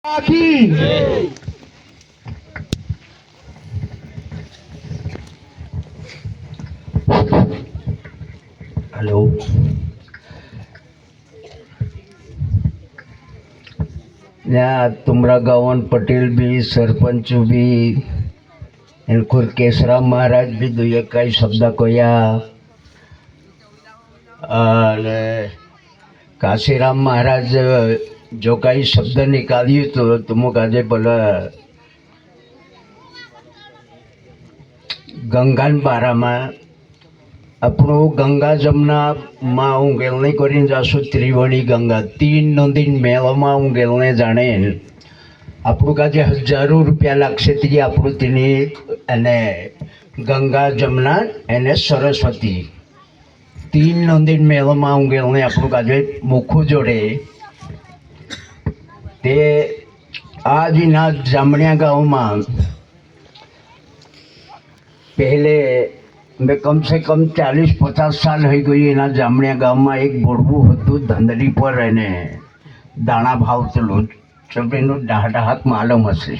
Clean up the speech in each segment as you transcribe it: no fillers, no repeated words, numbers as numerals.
hello या तुमरा गावन पटेल भी सरपंच भी इनको केशराम महाराज भी दो कई शब्द कोया और काशीराम महाराज जो कई शब्द निकाली तो तुम काजे बोला गंगा बारा में अपनो गंगा जमुना में उंगेलने करीन जासु त्रिवेणी गंगा तीन नदी मेल में उंगेलने जाने આપણું કાજે હજારો રૂપિયા લાગશે તે આપણું તેની અને ગંગા જમના અને સરસ્વતી तीन नदी मेलમાં ઉંગેલને આપણું કાજે મુખું જોડે તે આજના જામણિયા ગામમાં पहले मैं कम से कम 40-50 साल हो गई एना जामणिया गाम में एक बोड़बू हतुं धंधड़ी पर रहने दाणा भावतेलुं सबेनु डाहडाहक मालूम हशे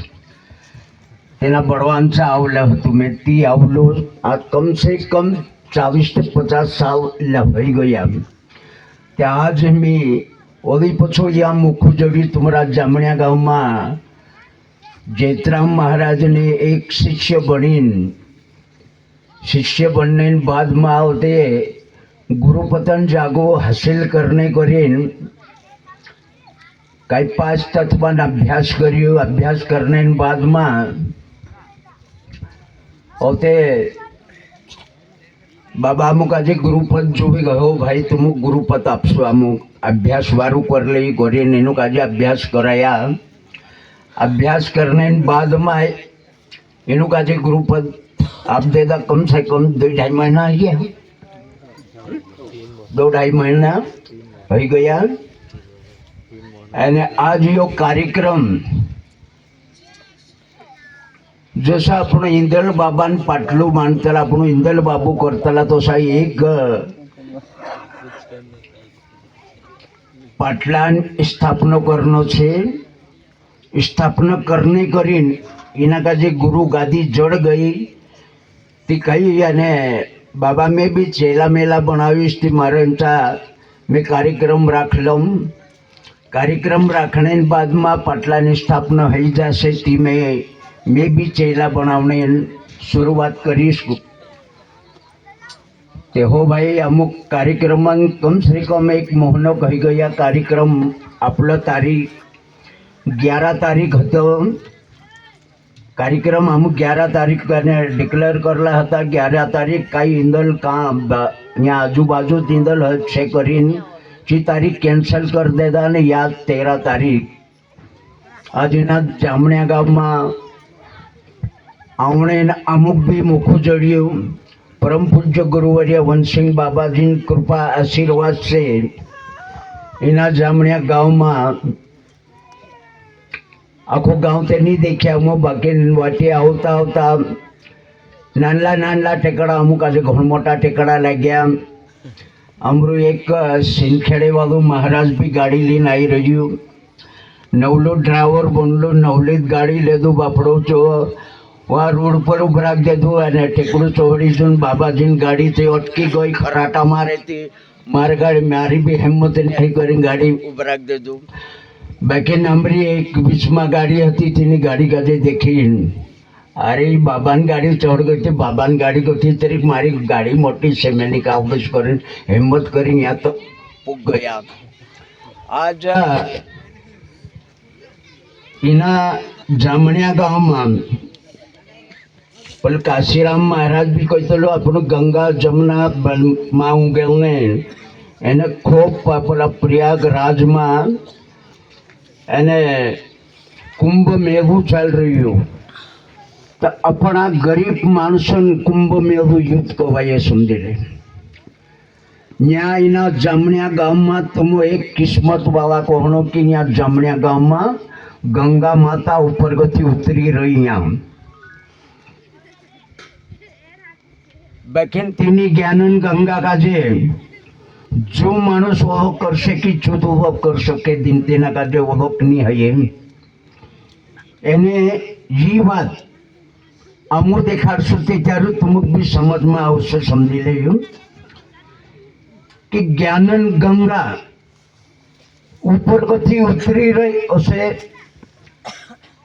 तेना बड़वांचा आवलं हतुं मैं ती आवलो आ कम से कम 40 से 50 साल होई गया ते आज मी ओली पछो या मुखू जोड़ी तुमरा जामणिया गाम में जेतराम महाराज ने एक शिष्य बनने बाद में आवते गुरुपतन जागो हासिल करने करीन कई 5 तत्वन अभ्यास करियो अभ्यास करने बाद में होते बाबा अमुक आज गुरुपद जो भी गयो भाई तुम गुरुपद आपशो अमुक अभ्यास वारू कर ले करीन एनु आज अभ्यास कराया अभ्यास करने बाद में एनु आज गुरुपद आप देदा कम से कम 2-2.5 महीना है 2-2.5 महीना हो गया અને आज यो कार्यक्रम जसा आपण इंदल बाबान पाटलू मानताला आपण इंदल बाबू करताला तसा एक पाटलान स्थापना करनो छे स्थापना करने करीन इना का जे गुरु गादी जड़ गई ती कही अने बाबा में भी चेला मेला बनावीश ती मारे मैं कार्यक्रम राख लूँ कार्यक्रम राखने बाद में पाटलानी स्थापना हो जासे ती मैं भी चेला बनावने शुरुआत करीश ते हो भाई अमुक कार्यक्रम कम से कम एक महीनो कही गया कार्यक्रम आपलो तारीख 11 तारीख हतो कार्यक्रम अमुक 11 तारीख डिक्लेर करला हता 11 तारीख कई इंदल काम यहाँ आजूबाजू इंदल छे करीन ची तारीख कैंसल कर देता ने याद 13 तारीख आज जामणिया गाम में आवणे अमुक भी मुखू जड़ियो परम पूज्य गुरुवर्य वंशिंग बाबाजी कृपा आशीर्वाद से इना जामणिया गाँव में आखो गाँव ते नहीं देखा अमुक बाकी वाटे आवता आवता नानला नानला टेकड़ा अमुक आज घण मोटा टेकड़ा लाग्या अमरू एक सिंखेड़े वालू महाराज भी गाड़ी लीन आई रह्यु नवलो ड्राइवर बनलो नवलीत गाड़ी लेदू बापड़ो चो वहाँ रोड पर उभ राख देदू अने टेकड़ू चोड़ी जून बाबाजी गाड़ी से अटकी गई खराटा मारे थी मार गाड़ी मारी भी हिम्मत नहीं करी गाड़ी उभ राख देदू बाकी नंबरी एक बीच में गाड़ी हती तेनी गाड़ी गाजे देखी अरे बाबान गाड़ी चढ़ गई थी बाबान गाड़ी को थी तेरी मारी गाड़ी मोटी से मैंने काबूज कर हिम्मत करी यहाँ तो पुग गया आज इना जामणिया गाँव में पल काशीराम महाराज भी कहते लो अपन गंगा जमुना में उगेलने एने खूब पेला प्रयागराज में एने कुंभ मेळू चाल रह्यु तो अपना गरीब माणसन कुंभ मेळू युद्ध कवाये समझे ले न्यायना जामणिया गाँव में तुम एक किस्मत वाला कहनो कि यहाँ जामणिया गाँव में गंगा माता ऊपर गति उतरी रही यहाँ बखिन तीनी ज्ञानन गंगा काजे जो मानुस ओळख कर शके चूत ओळख कर शके दिन तेना काजे ओळख नहीं है એને ઈ વાત અમુ દેખાડશું તે ત્યારે તમુક બી સમજમાં આવશે, સમજી લેજો કે જ્ઞાનન ગંગા ઉપર કથી ઉતરી રહી હશે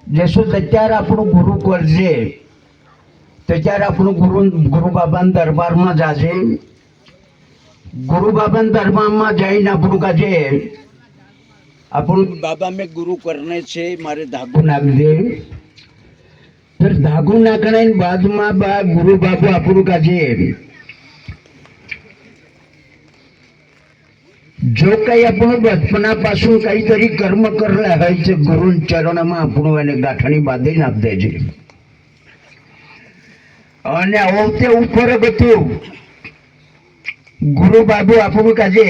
જશું ત્યારે આપણું ગુરુ કરજે ત્યારે આપણું ગુરુ બાબાના દરબારમાં જાજે, ગુરુ બાબાના દરબારમાં જઈને આપણું કાજે આપણું બાબા મેં ગુરુ કરને છે મારે ધાગુ નાખ દે, फिर धागू नाखने बाद में गुरु बाबू આપણું કાજે જો કઈ આપણું બચપના પાછું કઈ તરી કર્મ કરેલા હોય છે ગુરુ ચરણમાં આપણું એને ગાંઠણી બાંધી નાખ દેજે અને આવતે ઉપર ગતું ગુરુ બાબુ આપણું કાજે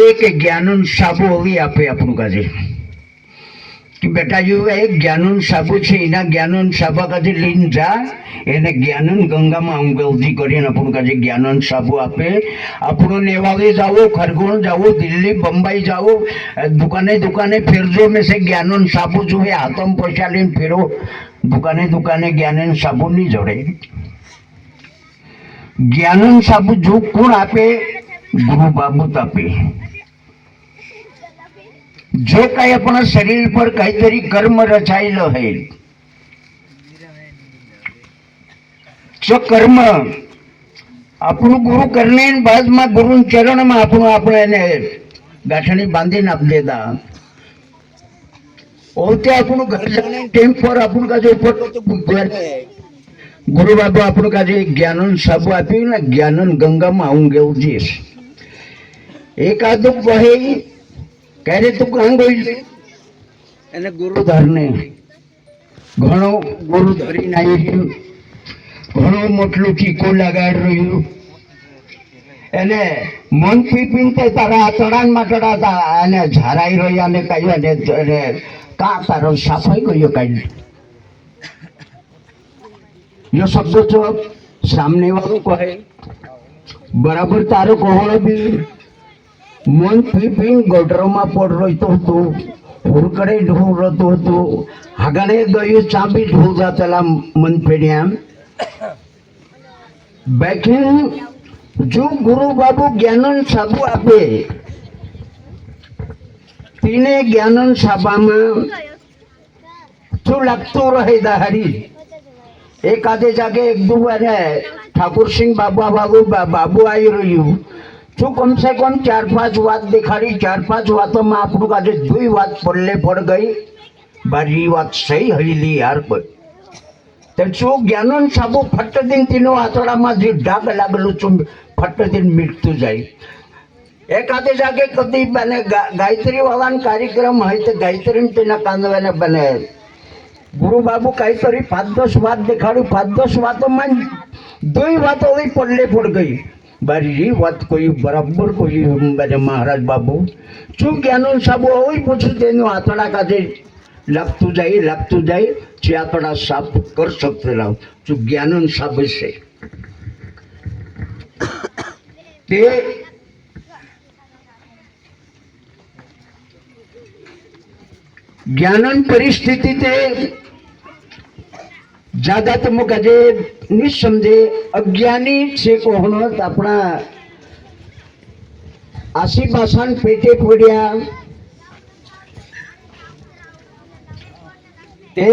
એક જ્ઞાનન સાબુ હોવી આપે આપણું કાજે कि बेटा जो एक ज्ञानन साबु છે એના જ્ઞાનન સાબા કાજે લઈને જા એને જ્ઞાનન ગંગામાં અંગલથી કરીને આપણું કાજે જ્ઞાનન સાબુ આપે, આપણું નેવાડી જાઓ, ખરગોણ જાઓ, દિલ્હી બંબાઈ જાઓ, દુકાને દુકાને ફેરજો મેં સે જ્ઞાનન સાબુ જોઈએ હાથમાં પૈસા લઈને ફેરો, દુકાને દુકાને જ્ઞાનન સાબુ નહીં જોડે, જ્ઞાનન સાબુ જો કોણ આપે ગુરુ બાબુ આપે, जो कई अपना शरीर पर कई तरी कर्म रचायेलो है जो कर्म આપણું ગુરુ કરને बाद में गुरु चरण में આપણું આપણે એને ગાંઠણી બાંધીને આપી દેતા ઓતે આપણું ઘર જાણે ટાઈમ પર આપણું કાજે ઉપર તો ગુરુ બાબુ આપણું કાજે જ્ઞાનન સાબુ આપ્યું ને જ્ઞાનન ગંગામાં આવું ગયું જઈશ એકાદું કહે ક્યારે તું કાં ગઈ એને ગુરુ ધરને ઘણો ગુરુ ધરીને આવી રહ્યું, ઘણું મોટલું ટીકું લગાડી રહ્યું, એને મન પીપીને તારા આતડા માટડા એને ઝારાઈ રહ્યા ને કહ્યું એને કા તારો સાફાઈ ગયો કાઢી જો શબ્દ છો સામને વાળું કહે બરાબર તારો કોહળો બી મન પીપી ગટરમાં પડ રહ્યું હતું, હુરકડે ઢોળ રહેતું હતું, આગળે ગયું ચાંબી ઢોળતા પેલા મન પેડ્યા બેઠી જો ગુરુ બાબુ જ્ઞાનન સાબુ આપે તેને જ્ઞાનન સાબામાં શું લાગતું રહે દાહરી એકાદે જાગે એક દુ ઠાકુરસિંહ બાબુ આવી રહ્યું શું કમસે કમ 4-5 વાત દેખાડી, 4-5 વાતોમાં આપણું કાજે 2 વાત પડલે પડ ગઈ બારી વાત સહી હઈલી યાર કોઈ તો શું જ્ઞાનન સાબુ ફટ દિન તેનો આતડામાં જે ડાગ લાગેલું છું ફટ દિન મીટતું જાય, એકાદે જાગે કદી બને ગાયત્રી વાળાનો કાર્યક્રમ હોય તો ગાયત્રી તેના કાંદવાને બને ગુરુ બાબુ કઈ તરી 5-10 વાત દેખાડ્યું, 5-10 વાતોમાં 2 વાતો પડલે પડ ગઈ બારી વાત કોઈ બરાબર કોઈ બને મહારાજ બાબુ શું જ્ઞાનન સાબુ હોય પૂછું તેનું આતડા કાજે લાગતું જાય જે આતડા સાફ કર શકતે રાવ શું જ્ઞાનન સાબ છે તે જ્ઞાનન પરિસ્થિતિ તે ज्यादा तो मुझे कजे नहीं समझे अज्ञानी से कोहनो अपना आशी पासान पेटे पड़िया ते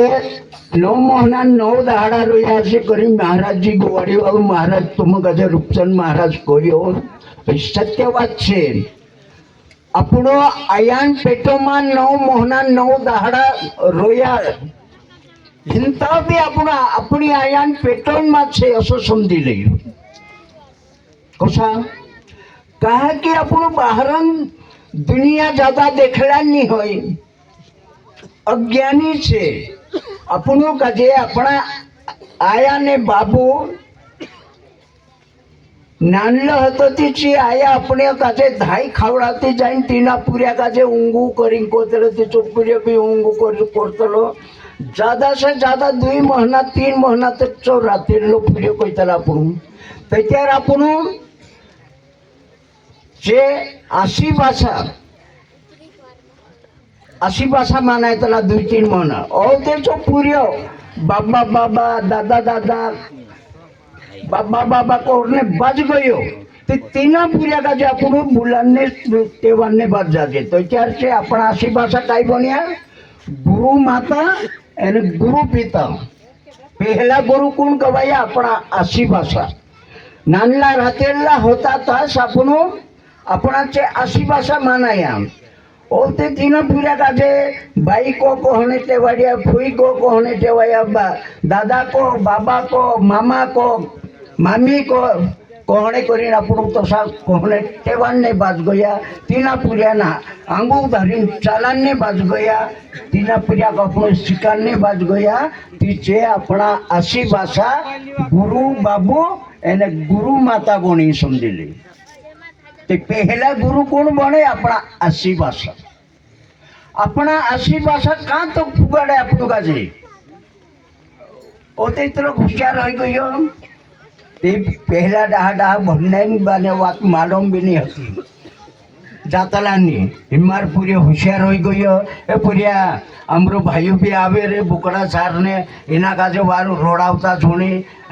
9 महीना 9 दहाड़ा रोया से करी महाराज जी गोवाड़ी वालों महाराज तुम कजे रूपचंद महाराज कोयो सत्य बात छे अपनो आयान पेटो में 9 महीना 9 दहाड़ा रोया हिंता भी अपना अपनी आयान पेट्रोल में छे असो समझी लीजिए कसा कहा कि अपनो बाहरन दुनिया ज्यादा देखला नहीं होय अज्ञानी छे अपनो कजे अपना आया ने बाबू नानलो हतो तीची आया अपने काजे धाई खावडाती जाईन तीना पुऱ्या काजे ऊंगू करीन कोतलो ती चुपपुरे भी ऊंगू करतलो ज्यादा से ज्यादा 2 महीना 3 महीना तक जो रात्री लोग फिरे कोई तला पुरुम त्यार आपण जे आशी भाषा अशी भाषा मानाय त्याला 2-3 मन त्याचो पुर्यो बाबा बाबा दादा दादा बाबा बाबा कोरने बज गयो ते तीना पुर्या का जे आपण मुलांनी तेवाने बज जाते तो चर्चे आपण अशी भाषा काय बनिया गुरु माता आणि गुरु पिता पहला गुरु कोण कवाया अपना अशी भाषा नानला रातेला होता तास आपणाचे अशी भाषा मानाया और ते तीन पूरा का जे भाई को कहने टेवाया फुई को कहने टेवाया दादा को बाबा को मामा को मामी को कहने करी आपण तो सा कहने टेवाने बाज गया तीना पूरा ना आंगू धरी चालाने बाज गया तीना पूरा का आपण शिकारने बाज गया तीचे अपना अशी भाषा गुरु बाबू एने गुरु माता बनी समझली ते पहला गुरु कौन बने अपना अशी भाषा अपना अशी भाषा का तो फुगाड़े अपन का जे ओते इतना होशियार हो गयो ते पहला डाहा डाहा भरने बाने वाक मालूम भी नहीं होती जातलानी हिमार पूरे होशियार हो गयो ए पूरिया अमरो भाइयों भी आवे रे बुकड़ा सारने इना का जो वारू रोडावता छोनी